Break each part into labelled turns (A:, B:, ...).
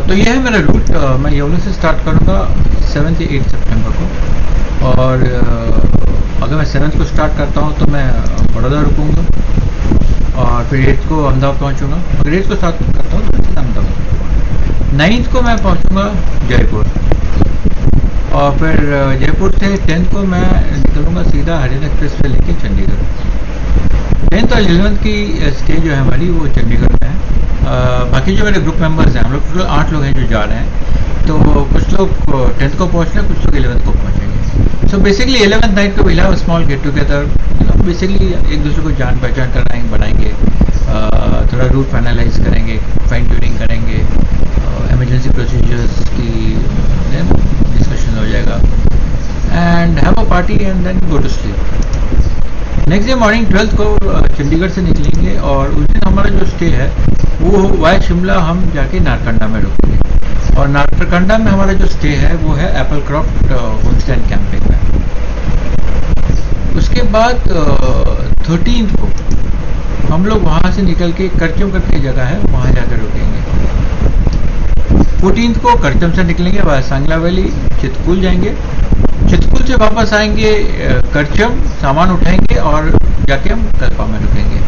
A: तो ये है मेरा रूट। मैं येवला से स्टार्ट करूँगा 7 या 8 सितंबर को, और अगर मैं 7 को स्टार्ट करता हूँ तो मैं बड़ौदा रुकूँगा, और फिर 8 को अहमदाबाद पहुँचूँगा। अगर 8 को स्टार्ट करता हूँ तो सीधा अहमदाबाद। 9 को मैं पहुँचूँगा जयपुर, और फिर जयपुर से 10 को मैं निकलूँगा सीधा हरियाणा एक्सप्रेस पे लेके चंडीगढ़। 10th और 11th की स्टे जो है हमारी वो चंडीगढ़ में है। बाकी जो मेरे ग्रुप मेंबर्स हैं, हम लोग टोटल 8 लोग हैं जो जा रहे हैं। तो कुछ लोग 10th को पहुँच रहे हैं, कुछ लोग 11th को पहुँचेंगे। सो बेसिकली 11th नाइट को will have a small get together. Basically एक दूसरे को जान पहचान कराएंगे, बनाएंगे, थोड़ा रूट फाइनलाइज करेंगे, फाइन ट्यूनिंग करेंगे, इमरजेंसी प्रोसीजर्स की डिस्कशन हो जाएगा, and have a party and then go to sleep. Next day morning 12th को चंडीगढ़ से निकलेंगे, और उस दिन हमारा जो स्टे है वो वाया शिमला हम जाके नारकंडा में रुकेंगे, और नारकंडा में हमारा जो स्टे है वो है apple croft homestay and camping में। उसके बाद 13th को हम लोग वहाँ से निकल के करचम करके जगह है वहाँ जाकर रुकेंगे। 14th को करचम से निकलेंगे, वाया सांगला वैली चितकुल जाएंगे, चितकुल से वापस आएंगे करचम, सामान उठाएंगे और जाके हम कल्पा में रुकेंगे।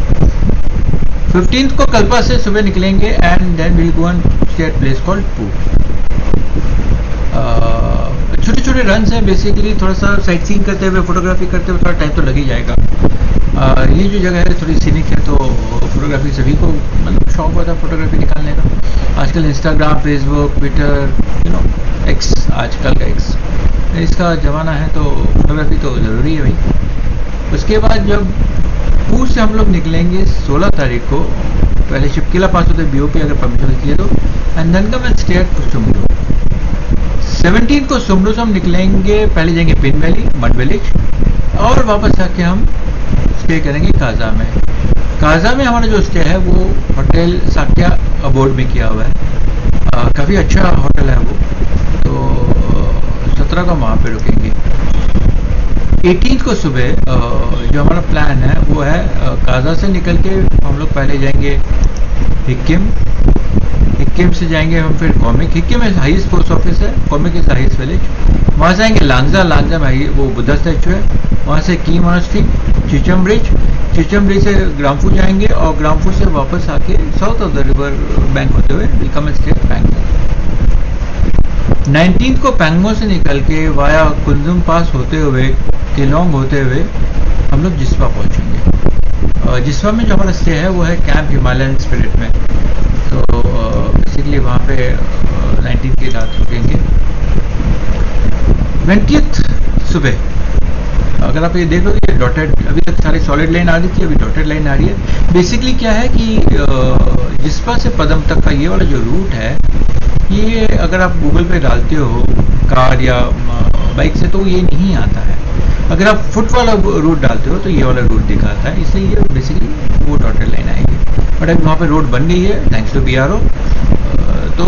A: 15th को कल्पा से सुबह निकलेंगे, and then will go and stay at place called Pooh. छोटे छोटे रन्स हैं, बेसिकली थोड़ा सा साइट सीइंग करते हुए, फोटोग्राफी करते हुए थोड़ा टाइम तो लग ही जाएगा। ये जो जगह है थोड़ी सीनिक है, तो फोटोग्राफी सभी को मतलब शौक होता है फोटोग्राफी निकालने का। आजकल इंस्टाग्राम, फेसबुक, ट्विटर, एक्स, आजकल का एक्स, इसका ज़माना है, तो फोटोग्राफी तो ज़रूरी है भाई। उसके बाद जब पूर से हम लोग निकलेंगे 16 तारीख को, पहले शिपकिला पास होते BOP अगर परमिशन चाहिए तो, and then come and stay at Sumur. 17 को सुमरू से हम निकलेंगे, पहले जाएंगे पिन वैली, मड विलेज, और वापस आके हम स्टे करेंगे काजा में। काजा में हमारा जो स्टे है वो होटल साक्या अबोर्ड में किया हुआ है, काफ़ी अच्छा होटल है वो। तो 17 को वहाँ पे रुकेंगे। 18th को सुबह जो हमारा प्लान है वो है काजा से निकल के हम लोग पहले जाएंगे हिक्किम, हिक्किम से जाएंगे हम फिर कॉमिक। हिक्किम में हाईएस्ट पोस्ट ऑफिस है, कॉमिक इज हाईएस्ट विलेज। वहाँ से आएंगे लांगजा, लांगजा में वो बुद्धा स्टैचू है। वहाँ से की monastery, Chicham bridge, Chicham bridge से ग्रामपुर जाएंगे, और ग्रामपुर से वापस आके south of the river bank होते हुए वेलकम स्टेट बैंक। 19th को पैंगो से निकल के वाया कुंजुम पास होते हुए, केलोंग होते हुए हम लोग जिस्पा पहुंचेंगे। जिस्पा में जो हमारा स्टे है वो है कैंप हिमालयन स्पिरिट में। तो बेसिकली वहाँ पे 19th की रात रुकेंगे। 20th सुबह अगर आप ये देख लो, ये डॉटेड, अभी तक सारी सॉलिड लाइन आ रही थी, अभी डॉटेड लाइन आ रही है। बेसिकली क्या है कि जिस्पा से पदम तक का ये वाला जो रूट है, ये अगर आप गूगल पे डालते हो कार या बाइक से तो ये नहीं आता है। अगर आप फुट वाला रूट डालते हो तो ये वाला रूट दिखाता है, इसलिए ये बेसिकली वो डॉटेड लाइन आएगी। बट अभी वहाँ पे रोड बन गई है थैंक्स टू BRO। तो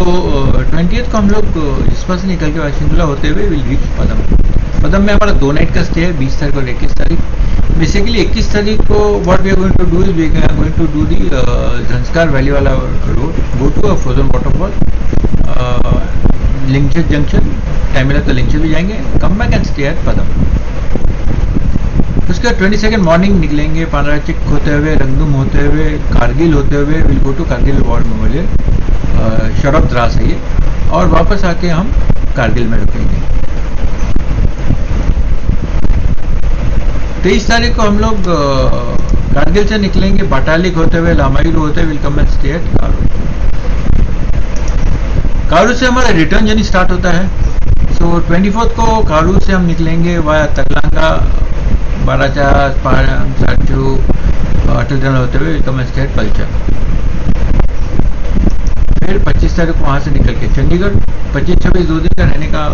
A: 20th को हम लोग जिस्पा से निकल के वाशिंगला होते हुए विल रीच पदम। पदम में हमारा 2 नाइट का स्टे है, 20 तारीख और 21 तारीख। बेसिकली 21 तारीख को what we are going to do is we are going to do the Zanskar valley वाला road, go to a frozen waterfall, Lingchar junction, time मिला तो लिंगचर भी जाएंगे, come back and stay at Padum. उसके बाद 22nd मॉर्निंग निकलेंगे पानाराचिक होते हुए, रंगदुम होते हुए, कारगिल होते हुए, will go to Kargil war memorial, शरफ द्रास है ये, और वापस आके हम कारगिल में रुकेंगे। 23 तारीख को हम लोग कारगिल से निकलेंगे, बाटालिक होते हुए, लामायुलू होते हुए, will come and stay at Karu. Karu से हमारा रिटर्न जर्नी स्टार्ट होता है। सो 24th को कारू से हम निकलेंगे वाया तकलांगा, बाराचास, पारम, साचू, अटल टनल होते हुए विल स्टेट पलचर। फिर 25 तारीख को वहाँ से निकल के चंडीगढ़, 25-26 2 दिन का रहने का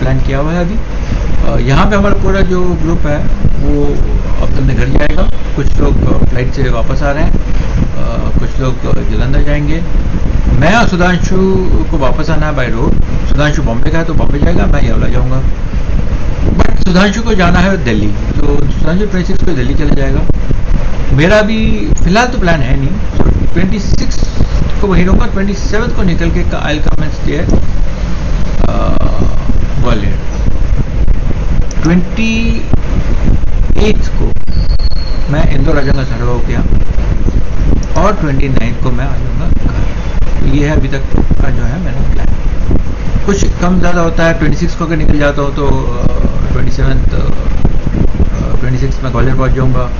A: प्लान किया हुआ है अभी। यहाँ पे हमारा पूरा जो ग्रुप है वो अब अपने घर जाएगा। कुछ लोग फ्लाइट से वापस आ रहे हैं, कुछ लोग जलंधर जाएंगे। मैं और सुधांशु को वापस आना है बाय रोड। सुधांशु बॉम्बे का है तो बॉम्बे जाएगा, मैं येवला जाऊँगा। बट सुधांशु को जाना है दिल्ली, तो सुधांशु 26 को दिल्ली चला जाएगा। मेरा भी फिलहाल तो प्लान है नहीं। 26 को वहीं रहूँगा, 27 को निकल के I will come and stay eight Gwalior. 28 को मैं इंदौर आ जाऊँगा साढ़े के यहाँ, और 29 को मैं आ जाऊँगा घर। तो ये है अभी तक का जो है मेरा प्लान। कुछ कम ज़्यादा होता है, 26 को अगर निकल जाता हो तो 26 में ग्वालियर पहुँच जाऊँगा,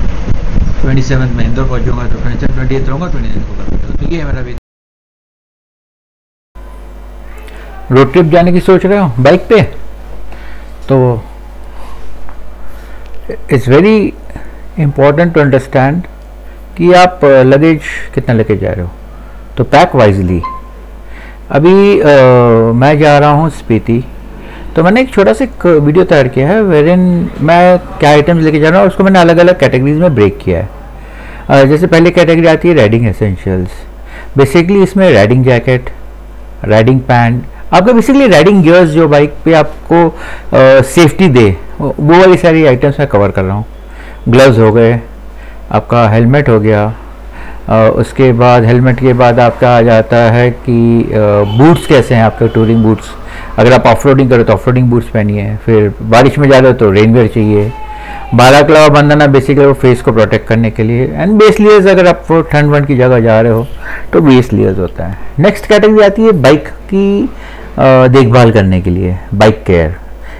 A: 27 में इंदौर पहुँच जाऊँगा, तो 28 रहूँगा, 29 को कर। तो ये है मेरा अभी।
B: रोड ट्रिप जाने की सोच रहे हो बाइक पे, तो it's very important to understand कि आप लगेज कितना लेके जा रहे हो, तो पैक वाइजली। अभी मैं जा रहा हूँ स्पीति, तो मैंने एक छोटा सा वीडियो तैयार किया है वेरिन मैं क्या आइटम्स लेके जा रहा हूँ, उसको मैंने अलग अलग कैटेगरीज में ब्रेक किया है। जैसे पहले कैटेगरी आती है राइडिंग एसेंशियल्स। बेसिकली इसमें राइडिंग जैकेट, राइडिंग पैंट, आपका बेसिकली राइडिंग गियर्स जो बाइक पे आपको सेफ्टी दे, वो वाली सारी आइटम्स मैं कवर कर रहा हूँ। ग्लव्स हो गए, आपका हेलमेट हो गया, उसके बाद हेलमेट के बाद आपका आ जाता है कि बूट्स कैसे हैं आपके, टूरिंग बूट्स। अगर आप ऑफ रोडिंग करो तो ऑफ रोडिंग बूट्स पहनिए, फिर बारिश में जा रहे हो तो रेनवेयर चाहिए। बालाक्लावा बंधना बेसिकली वो फेस को प्रोटेक्ट करने के लिए, एंड बेस लेयर्स अगर आप ठंड वंड की जगह जा रहे हो तो बेस लेयर्स होता है। नेक्स्ट कैटेगरी आती है बाइक की देखभाल करने के लिए, बाइक केयर।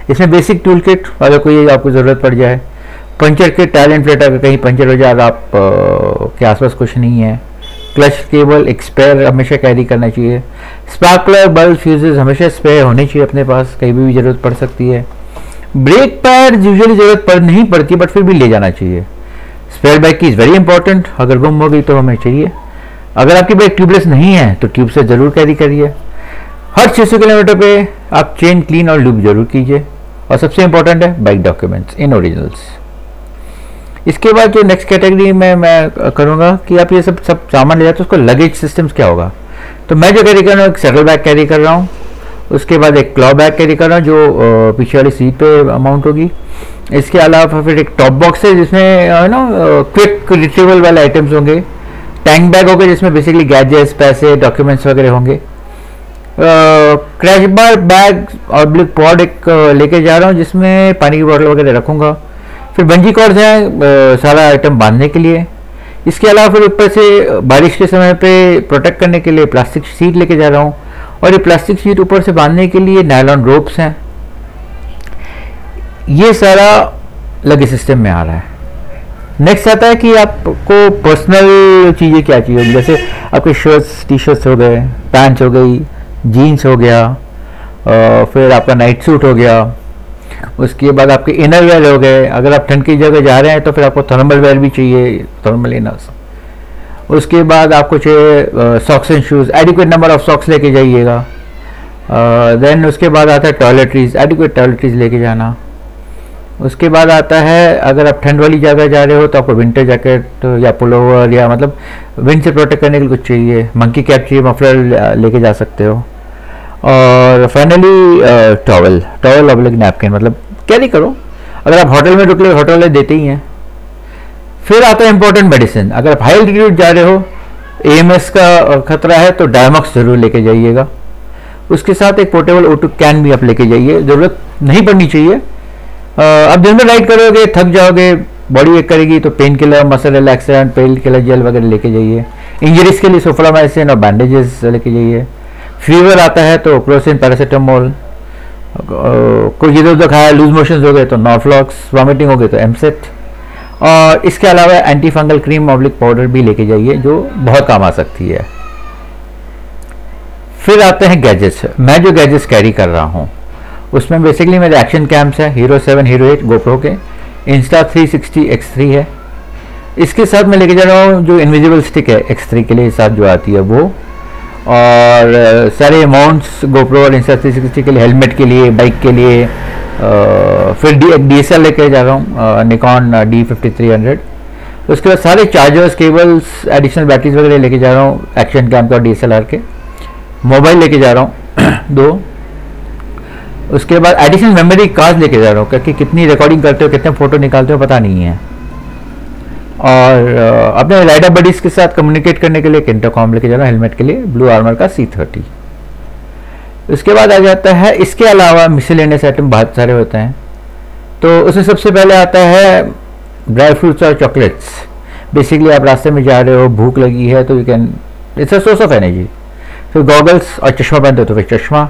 B: इसमें बेसिक टूल किट, अगर कोई आपको ज़रूरत पड़ जाए, पंचर किट, टायर इन्फ्लेटर अगर कहीं पंचर हो जाए, आप के आसपास कुछ नहीं है, क्लच केबल, एक स्पेयर हमेशा कैरी करना चाहिए, स्पार्कलर, बल्ब, फ्यूजेस हमेशा स्पेयर होने चाहिए अपने पास, कहीं भी ज़रूरत पड़ सकती है। ब्रेक पैड यूजुअली ज़रूरत नहीं पड़ती, बट फिर भी ले जाना चाहिए। स्पेयर बाइक की इज़ वेरी इंपॉर्टेंट, अगर गुम हो गई तो हमें चाहिए। अगर आपकी बाइक ट्यूबलेस नहीं है तो ट्यूब से ज़रूर कैरी करिए। हर 600 किलोमीटर पे आप चेन क्लीन और लूप जरूर कीजिए। और सबसे इंपॉर्टेंट है बाइक डॉक्यूमेंट्स इन ओरिजिनल्स। इसके बाद जो नेक्स्ट कैटेगरी में मैं करूँगा कि आप ये सब सामान ले जाते हो, उसको लगेज सिस्टम्स क्या होगा। तो मैं जो कैरी कर रहा हूँ, एक सेटल बैग कैरी कर रहा हूँ, उसके बाद एक क्लॉ बैग कैरी कर रहा हूँ जो पीछे वाली सीट पे माउंट होगी। इसके अलावा फिर एक टॉप बॉक्स है जिसमें क्विक रिट्रीवल वाले आइटम्स होंगे। टैंक बैग होगा जिसमें बेसिकली गैजेट्स, पैसे, डॉक्यूमेंट्स वगैरह होंगे। क्रैश बार बैग और ब्लिक पॉड एक लेके जा रहा हूँ जिसमें पानी की बोतल वगैरह रखूँगा। फिर बंजी कॉर्ड्स हैं सारा आइटम बांधने के लिए। इसके अलावा फिर ऊपर से बारिश के समय पे प्रोटेक्ट करने के लिए प्लास्टिक शीट लेके जा रहा हूँ, और ये प्लास्टिक शीट ऊपर से बांधने के लिए नायलॉन रोप्स हैं। ये सारा लगेज सिस्टम में आ रहा है। नेक्स्ट आता है कि आपको पर्सनल चीज़ें क्या चाहिए, जैसे आपके शर्ट्स, टी शर्ट्स हो गए, पैंट्स हो गई, जीन्स हो गया, फिर आपका नाइट सूट हो गया, उसके बाद आपके इनर वेयर हो गए। अगर आप ठंड की जगह जा रहे हैं तो फिर आपको थर्मल वेयर भी चाहिए, थर्मल इनर्स। उसके बाद आपको चाहिए socks and shoes, adequate number of socks लेके जाइएगा। देन उसके बाद आता है टॉयलेटरीज, एडिक्वेट टॉयलेटरीज लेके जाना। उसके बाद आता है अगर आप ठंड वाली जगह जा रहे हो तो आपको विंटर जैकेट या पुलोवर या मतलब विंड से प्रोटेक्ट करने के लिए कुछ चाहिए। मंकी कैप चाहिए, मफलर लेके जा सकते हो। और फाइनली टॉवल ऑब्लिक नैपकिन मतलब कैरी करो। अगर आप होटल में रुके, होटल वाले देते ही हैं। फिर आता है इंपॉर्टेंट मेडिसिन। अगर आप हाई एल्टीट्यूड जा रहे हो, AMS का खतरा है तो डायमॉक्स जरूर लेके जाइएगा। उसके साथ एक पोर्टेबल O2 कैन भी आप लेके जाइए, ज़रूरत नहीं पड़नी चाहिए। अब दिन में राइड करोगे, थक जाओगे, बॉडी एक करेगी तो pain killer, muscle relaxant, pain killer gel वगैरह लेके जाइए। इंजरीज के लिए सोफ्लामाइसिन और बैंडेजेस लेके जाइए। फीवर आता है तो क्रोसिन, पैरासीटामोल। कोई इधर उधर खाया, लूज मोशंस हो गए तो नॉर्फ्लॉक्स, वॉमिटिंग हो गई तो एमसेट। और इसके अलावा anti fungal cream oblique powder भी लेके जाइए जो बहुत काम आ सकती है। फिर आते हैं गैजेट्स। मैं जो गैजेट्स कैरी कर रहा हूँ उसमें बेसिकली मेरे एक्शन कैम्स हैं, हीरो 7, हीरो 8 गोप्रो के, Insta360 X3 है। इसके साथ मैं लेके जा रहा हूँ जो इनविजिबल स्टिक है X3 के लिए साथ जो आती है वो, और सारे माउंट्स गोप्रो और Insta360 के लिए, हेलमेट के लिए, बाइक के लिए। फिर DSL लेके जा रहा हूँ, निकॉन D5300। उसके बाद सारे चार्जर्स, केबल्स, एडिशनल बैटरीज वगैरह लेके जा रहा हूँ एक्शन कैम का और DSLR के। मोबाइल लेके जा रहा हूँ 2। उसके बाद एडिशनल मेमोरी कार्ड लेके जा रहा हूँ क्योंकि कितनी रिकॉर्डिंग करते हो, कितने फोटो निकालते हो पता नहीं है। और अपने राइडर बडीज के साथ कम्युनिकेट करने के लिए एक इंटरकॉम लेके जा रहा हूँ, हेलमेट के लिए ब्लू आर्मर का C30। उसके बाद आ जाता है, इसके अलावा मिसलेनियस आइटम बहुत सारे होते हैं। तो उसमें सबसे पहले आता है ड्राई फ्रूट्स और चॉकलेट्स। बेसिकली आप रास्ते में जा रहे हो, भूख लगी है, तो you can, it's a source of energy. फिर गॉगल्स और चश्मा पहनते हो तो फिर चश्मा,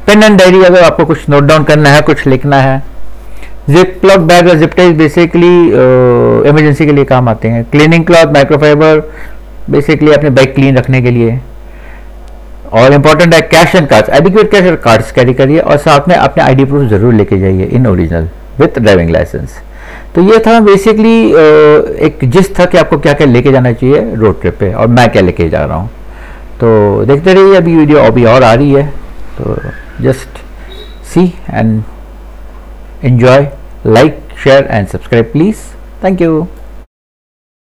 B: पेन एंड डायरी अगर आपको कुछ नोट डाउन करना है, कुछ लिखना है। जिप प्लॉक बैग और जिप टाइज बेसिकली इमरजेंसी के लिए काम आते हैं। क्लीनिंग क्लॉथ, माइक्रोफाइबर बेसिकली अपने बाइक क्लीन रखने के लिए। और इंपॉर्टेंट है cash and cards, adequate cash और कार्ड्स कैरी करिए, और साथ में अपने आईडी प्रूफ जरूर लेके जाइए in original with driving licence. तो ये था बेसिकली एक जिस्ट था कि आपको क्या क्या लेके जाना चाहिए रोड ट्रिप पे, और मैं क्या लेके जा रहा हूँ। तो देखते रहिए, अभी वीडियो अभी और आ रही है, तो just see and enjoy, like, share and subscribe please. Thank you.